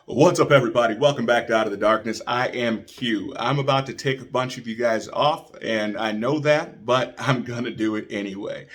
What's up, everybody? Welcome back to Out of the Darkness. I am Q. I'm about to take a bunch of you guys off, and I know that, but I'm gonna do it anyway.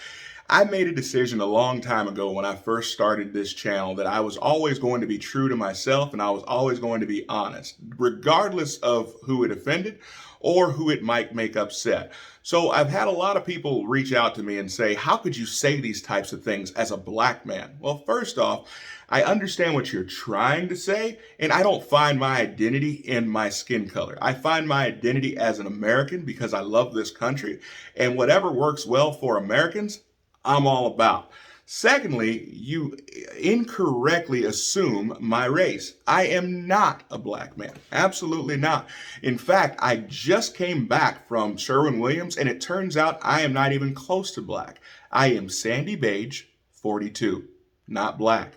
I made a decision a long time ago when I first started this channel that I was always going to be true to myself and I was always going to be honest, regardless of who it offended or who it might make upset. So I've had a lot of people reach out to me and say, how could you say these types of things as a black man? Well, first off, I understand what you're trying to say, and I don't find my identity in my skin color. I find my identity as an American because I love this country, and whatever works well for Americans, I'm all about. Secondly, you incorrectly assume my race. I am not a black man. Absolutely not. In fact, I just came back from Sherwin-Williams, and it turns out I am not even close to black. I am Sandy Beige, 42, not black.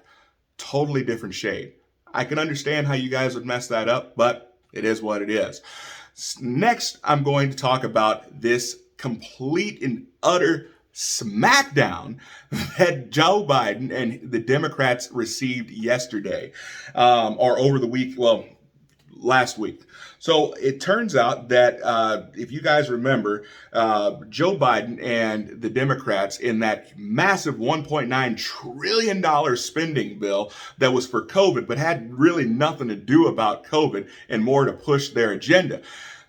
Totally different shade. I can understand how you guys would mess that up, but it is what it is. Next, I'm going to talk about this complete and utter smackdown that Joe Biden and the Democrats received yesterday, or over the week, well, last week. So it turns out that if you guys remember, Joe Biden and the Democrats in that massive $1.9 trillion spending bill that was for COVID, but had really nothing to do about COVID and more to push their agenda,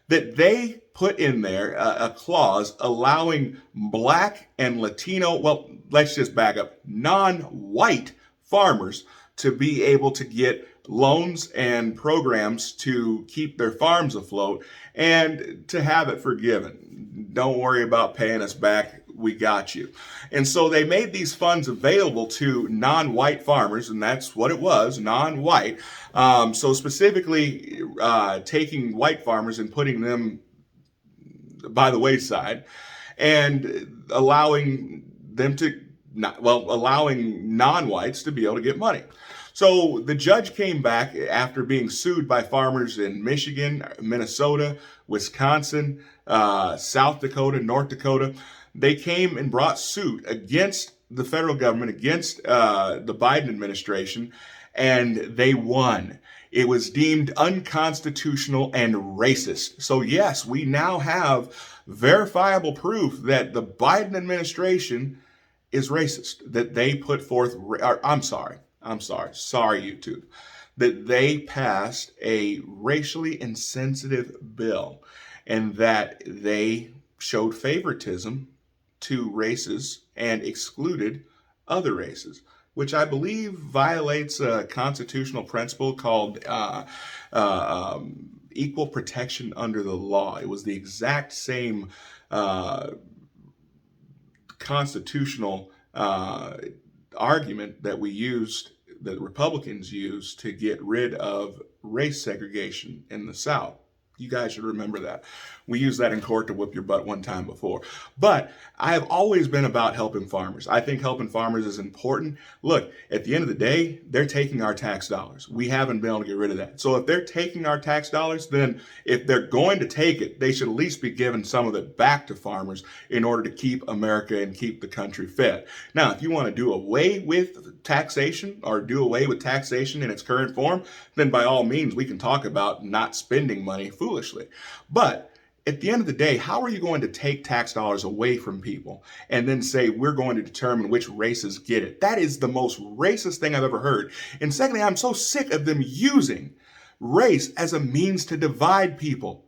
that they put in there a clause allowing black and Latino, well, let's just back up, non-white farmers to be able to get loans and programs to keep their farms afloat and to have it forgiven. Don't worry about paying us back. We got you. And so they made these funds available to non-white farmers, and that's what it was, non-white. So specifically taking white farmers and putting them by the wayside and allowing them to allowing non-whites to be able to get money. So the judge came back after being sued by farmers in Michigan, Minnesota, Wisconsin, South Dakota, North Dakota. They came and brought suit against the federal government, against the Biden administration, and they won. It was deemed unconstitutional and racist. So yes, we now have verifiable proof that the Biden administration is racist, that they put forth, sorry, YouTube, that they passed a racially insensitive bill and that they showed favoritism to races and excluded other races, which I believe violates a constitutional principle called equal protection under the law. It was the exact same constitutional argument that that Republicans used to get rid of race segregation in the South. You guys should remember that. We used that in court to whip your butt one time before. But I have always been about helping farmers. I think helping farmers is important. Look, at the end of the day, they're taking our tax dollars. We haven't been able to get rid of that. So if they're taking our tax dollars, then if they're going to take it, they should at least be giving some of it back to farmers in order to keep America and keep the country fed. Now, if you want to do away with taxation or do away with taxation in its current form, then by all means, we can talk about not spending money foolishly. But at the end of the day, how are you going to take tax dollars away from people and then say we're going to determine which races get it? That is the most racist thing I've ever heard. And secondly, I'm so sick of them using race as a means to divide people.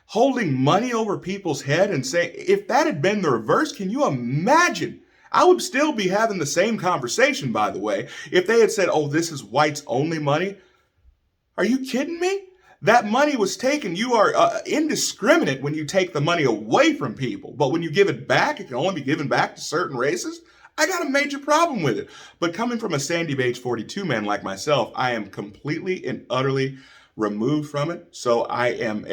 Holding money over people's head and saying, if that had been the reverse, can you imagine? I would still be having the same conversation, by the way, if they had said, oh, this is whites only money. Are you kidding me? That money was taken. You are indiscriminate when you take the money away from people. But when you give it back, it can only be given back to certain races. I got a major problem with it. But coming from a Sandy Beige 42 man like myself, I am completely and utterly removed from it. So I am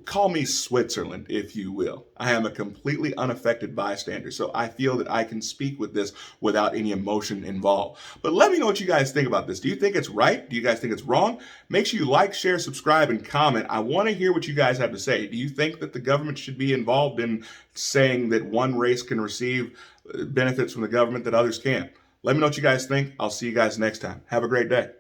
call me Switzerland, if you will. I am a completely unaffected bystander. So I feel that I can speak with this without any emotion involved. But let me know what you guys think about this. Do you think it's right? Do you guys think it's wrong? Make sure you like, share, subscribe, and comment. I want to hear what you guys have to say. Do you think that the government should be involved in saying that one race can receive benefits from the government that others can't? Let me know what you guys think. I'll see you guys next time. Have a great day.